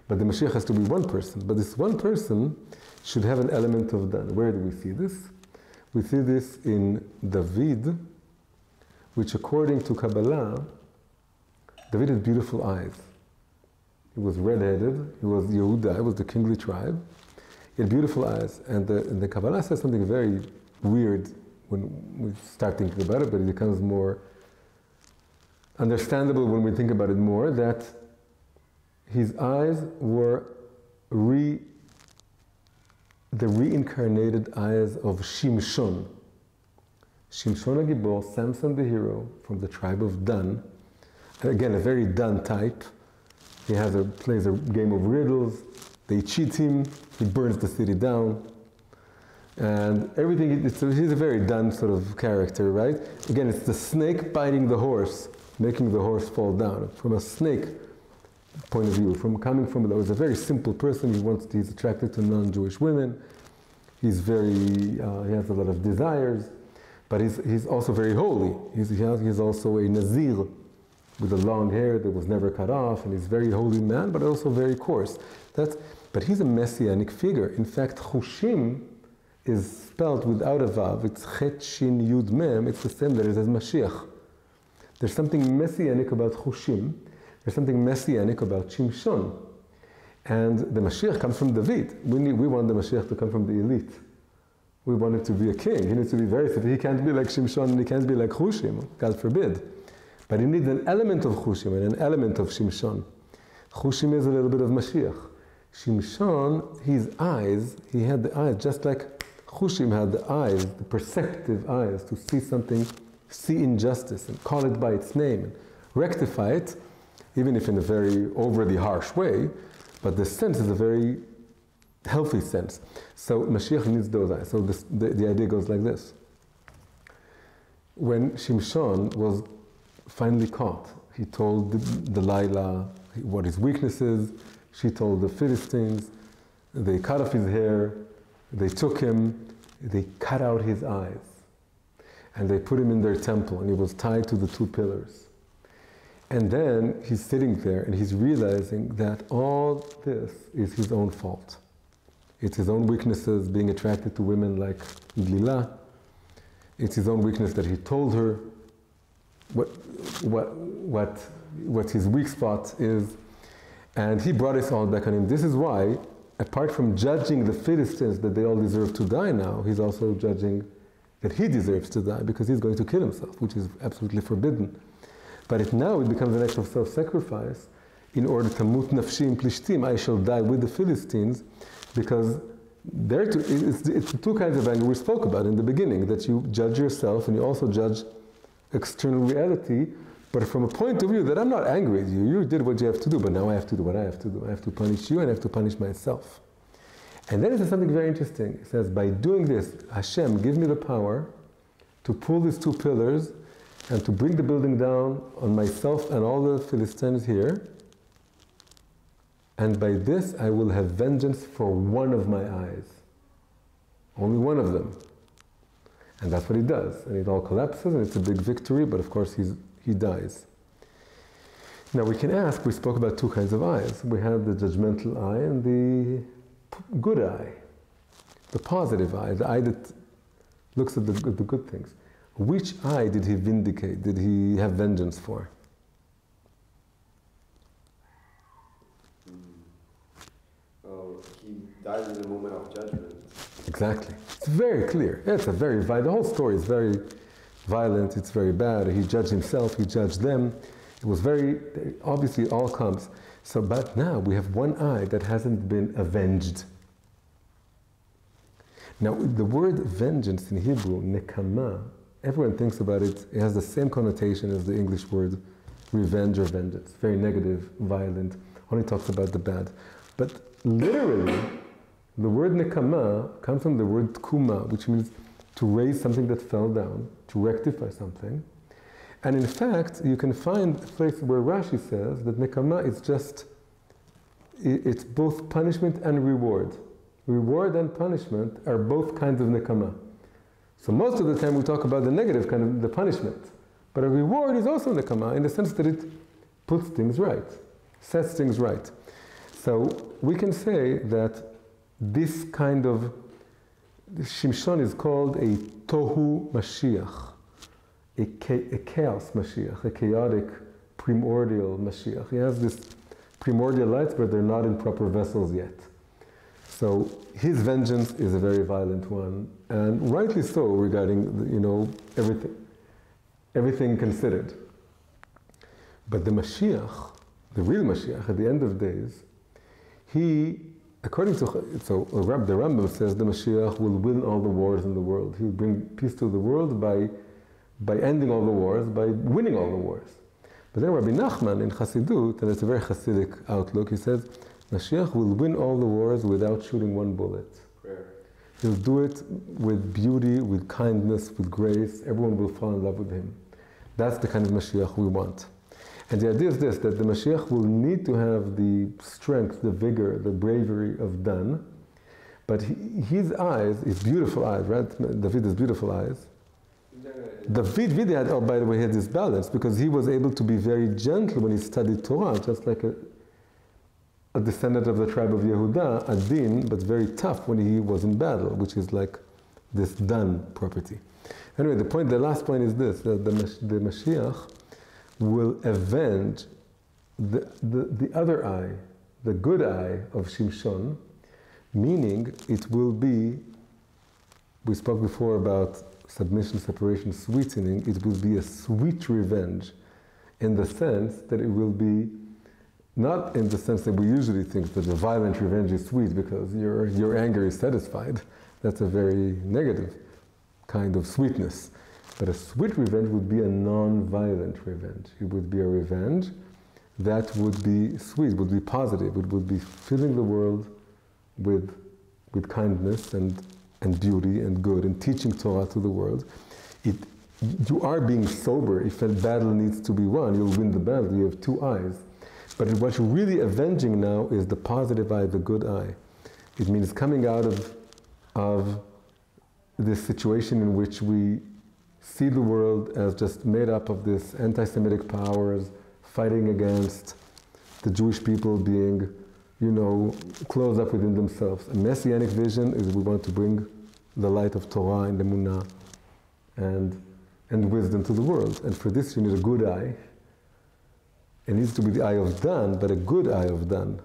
But the Mashiach has to be one person. But this one person should have an element of Dan. Where do we see this? We see this in David, which according to Kabbalah, David had beautiful eyes. He was red-headed, he was Yehuda, he was the kingly tribe. He had beautiful eyes. And the Kabbalah says something very weird when we start thinking about it, but it becomes more understandable when we think about it more, that his eyes were the reincarnated eyes of Shimshon. Shimshon HaGibor, Samson the hero from the tribe of Dan. And again, a very Dan type. He plays a game of riddles. They cheat him. He burns the city down. And everything, he's a very Dan sort of character, right? Again, it's the snake biting the horse, making the horse fall down. From a snake point of view, he's a very simple person. He's attracted to non-Jewish women. He has a lot of desires, but he's also very holy. He's also a Nazir with the long hair that was never cut off, and he's a very holy man, but also very coarse. But he's a messianic figure. In fact, Chushim is spelled without a vav. It's Chet Shin Yud Mem. It's the same letters as Mashiach. There's something messianic about Chushim. There's something messianic about Shimshon. And the Mashiach comes from David. We want the Mashiach to come from the elite. We want him to be a king. He needs to be very simple. He can't be like Shimshon and he can't be like Chushim, God forbid. But he needs an element of Chushim and an element of Shimshon. Chushim is a little bit of Mashiach. Shimshon, his eyes, he had the eyes, just like Chushim had the eyes, the perceptive eyes, to see something, see injustice and call it by its name and rectify it, even if in a very overly harsh way, but the sense is a very healthy sense. So Mashiach needs those eyes. So the idea goes like this. When Shimshon was finally caught, he told Delilah what his weakness is. She told the Philistines. They cut off his hair. They took him. They cut out his eyes. And they put him in their temple, and he was tied to the two pillars. And then he's sitting there, and he's realizing that all this is his own fault. It's his own weaknesses, being attracted to women like Delilah. It's his own weakness that he told her what his weak spot is. And he brought us all back on him. This is why, apart from judging the Philistines that they all deserve to die now, he's also judging that he deserves to die because he's going to kill himself, which is absolutely forbidden. But now it becomes an act of self-sacrifice in order to mut nafshi im plishtim, I shall die with the Philistines, because it's two kinds of anger we spoke about in the beginning, that you judge yourself and you also judge external reality, but from a point of view that I'm not angry at you, you did what you have to do, but now I have to do what I have to do. I have to punish you and I have to punish myself. And then it says something very interesting. It says, by doing this, Hashem, give me the power to pull these two pillars and to bring the building down on myself and all the Philistines here. And by this I will have vengeance for one of my eyes. Only one of them. And that's what he does. And it all collapses and it's a big victory, but of course he dies. Now we can ask, we spoke about two kinds of eyes. We have the judgmental eye and the good eye. The positive eye, the eye that looks at the good things. Which eye did he vindicate, did he have vengeance for? He died in the moment of judgment. Exactly. It's very clear. It's a very violent, the whole story is very violent, it's very bad. He judged himself, he judged them. It was very, obviously it all comes. So, but now we have one eye that hasn't been avenged. Now, the word vengeance in Hebrew, nekama, everyone thinks about it, it has the same connotation as the English word revenge or vengeance. Very negative, violent, only talks about the bad. But literally, the word nekama comes from the word tkuma, which means to raise something that fell down, to rectify something. And in fact, you can find a place where Rashi says that nekama is just, it's both punishment and reward. Reward and punishment are both kinds of nekama. So most of the time we talk about the negative kind of the punishment. But a reward is also nekama in the sense that it puts things right, sets things right. So we can say that this kind of, Shimshon is called a tohu Mashiach, a chaos Mashiach, a chaotic primordial Mashiach. He has this primordial lights, but they're not in proper vessels yet. So his vengeance is a very violent one, and rightly so regarding, everything considered. But the Mashiach, the real Mashiach at the end of days, he according to, the Rambam says the Mashiach will win all the wars in the world. He will bring peace to the world by ending all the wars, by winning all the wars. But then Rabbi Nachman in Chassidut, and it's a very Chassidic outlook, he says, Mashiach will win all the wars without shooting one bullet. Prayer. He'll do it with beauty, with kindness, with grace. Everyone will fall in love with him. That's the kind of Mashiach we want. And the idea is this, that the Mashiach will need to have the strength, the vigor, the bravery of Dan, but his eyes, his beautiful eyes, right? David has beautiful eyes. David had, oh, by the way, had this balance because he was able to be very gentle when he studied Torah, just like a descendant of the tribe of Yehuda, Adin, but very tough when he was in battle, which is like this Dan property. Anyway, the last point is this, that the Mashiach will avenge the other eye, the good eye of Shimshon, meaning it will be, we spoke before about submission, separation, sweetening, it will be a sweet revenge in the sense that it will be, not in the sense that we usually think that a violent revenge is sweet because your anger is satisfied. That's a very negative kind of sweetness. But a sweet revenge would be a non-violent revenge. It would be a revenge that would be sweet, would be positive. It would be filling the world with kindness and beauty and good and teaching Torah to the world. You are being sober. If a battle needs to be won, you'll win the battle. You have two eyes. But what you're really avenging now is the positive eye, the good eye. It means coming out of this situation in which we see the world as just made up of this anti-Semitic powers fighting against the Jewish people being, closed up within themselves. A messianic vision is we want to bring the light of Torah and Emunah and wisdom to the world. And for this you need a good eye. It needs to be the eye of Dan, but a good eye of Dan,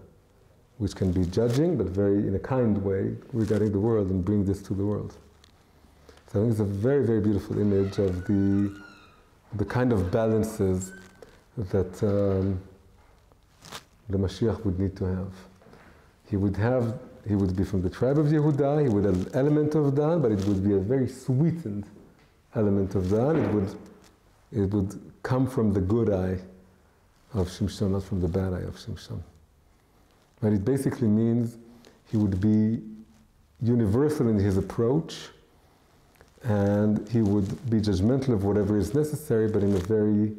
which can be judging, but very in a kind way regarding the world and bring this to the world. So I think it's a very, very beautiful image of the kind of balances that the Mashiach would need to have. He would be from the tribe of Yehuda, he would have an element of Dan, but it would be a very sweetened element of Dan. It would come from the good eye of Shimshon, not from the bad eye of Shimshon. But it basically means he would be universal in his approach, and he would be judgmental of whatever is necessary, but in a very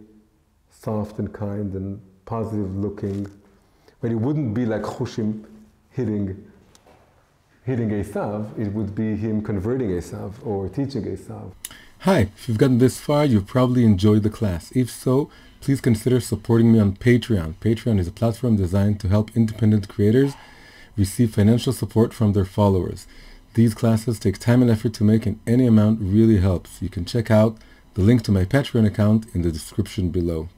soft and kind and positive looking. But it wouldn't be like Chushim hitting Esav, it would be him converting Esav or teaching Esav. Hi, if you've gotten this far, you've probably enjoyed the class. If so, please consider supporting me on Patreon. Patreon is a platform designed to help independent creators receive financial support from their followers. These classes take time and effort to make, and any amount really helps. You can check out the link to my Patreon account in the description below.